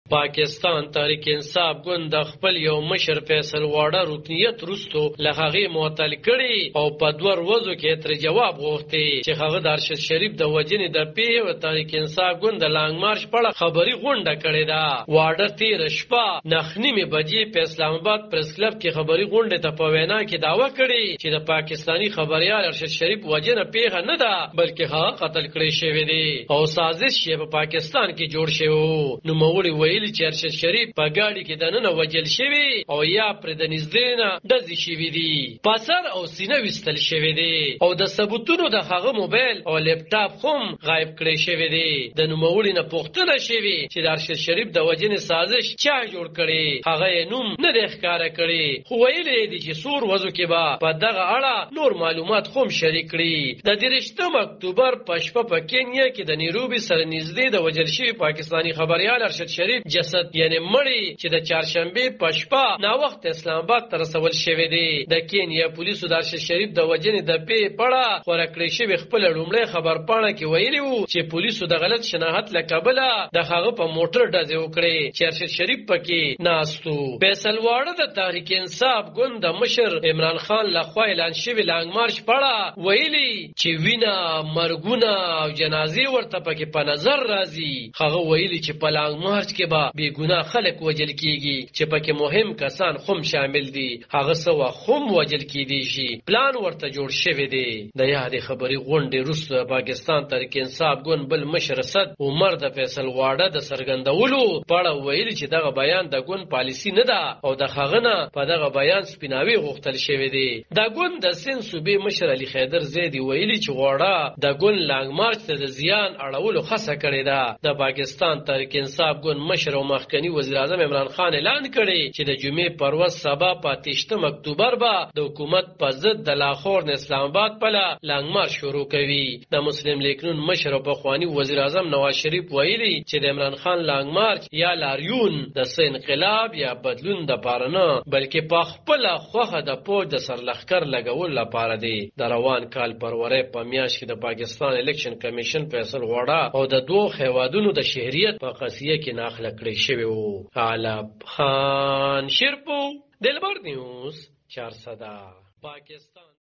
پاکستان تحریک انصاف ګوند د خپل یو مشر فیصل واړه رکنیت وروستو له هغې معطل کړي او په 2 ورځو کې ترې جواب غوښتي چې هغه د ارشد شریف د وژنې د پیښې او تحریک انصاف ګوند د لانګ مارچ په اړه خبري غونډه کړې ده. واړه تېره شپه 9:30 بجې په اسلام آباد پریس کلب کې خبري غونډې ته په وینا کې دعوه کړې چې د پاکستاني خبریال ارشد شریف وژنه پیښه نه ده بلکې هغه قتل کړی شوی دی او سازش یې په پاکستان کې جوړ شوی. نوموړي چې ارشد شریف په ګاډي کې دننه وجل شوی او یا پر د نږدې نه ډزې شوي دي، په سر او سینه ویستل شوی دی او د ثبوتونو د هغه موبایل او لیپټاپ هم غایب کړی شوی دی. د نوموړي نه پوښتنه شوې چې د ارشد شریف د وژنې سازش چا جوړ کړی، هغه یې نوم نه دی ښکاره کړی، خو ویلی دی چې څو ورځو کې به په دغه اړه نور معلومات هم شریک کړي. د 23 اکتوبر په شپه په کینیا کې د نیروبي سره نږدې د وژل شوي پاکستاني خبریال ارشد شریف جسد یعنی مړی چې د چهارشنبه په شپه نا وخت اسلام آباد ته رسول شوی دی. د کینیا پولیسو د ارشد شریف د وژنې د پیښې په اړه خپره کړې شوې خپل لومړی خبرپاڼه کې ویلي وو چې پولیسو د غلط شناخت له کبله د هغه په موټر ډزې وکړې چې ارشد شریف پکې ناست و. فیصل واړه د تحریک انصاف ګوند د مشر عمران خان لخوا اعلان شوی لانګ مارچ په اړه ویلي چې وینه مرګونه او جنازې ورته پکې په نظر راځي. هغه ویلي چې په لانګ مارچ کې به بې ګناه خلک وجل کیږي چې پکې مهم کسان هم شامل دي، هغه څه وخت هم وجل کیدي شي. پلان ورته جوړ شوی دی. د یادې خبري غونډې وروسته پاکستان تحریک انصاف ګوند بل مشر اسد عمر د فیصل واړه د څرګندولو په اړه ویلي چې دغه بیان د ګوند پالیسي نه ده او د هغه نه په دغه بیان سپیناوي غوښتل شوی دی. د ګوند د سند صوبې مشر علي خیدر زیدي ویلي چې واړه د ګوند لانګ مارچ ته د زیان اړولو خڅه کړې ده. د پاکستان تحریک انصاف ګوند مشر او مخکنی وزیر اعظم عمران خان اعلان کړی چې د جمعې پر ورځ سبا په 28 اکتوبر به د حکومت په ضد د لاهور نه اسلام آباد په لانګ مارچ شروع کوي. د مسلم لیگ نون مشر او پخوانی وزیر اعظم نواز شریف ویلي چې د عمران خان لانګ مارچ یا لاریون د انقلاب یا بدلون د پاره نه بلکې په خپل خوخه د پوج د سرلخکر لګول لپاره دی. د روان کال پرورې په میاشت کې د پاکستان الیکشن کمیشن فیصل واړه او د 2 هیوادونو د شهریت په قضیه کې ناخله کړی شوی وو. علب خان شیرپو دلبر نیوز 400 پاکستان.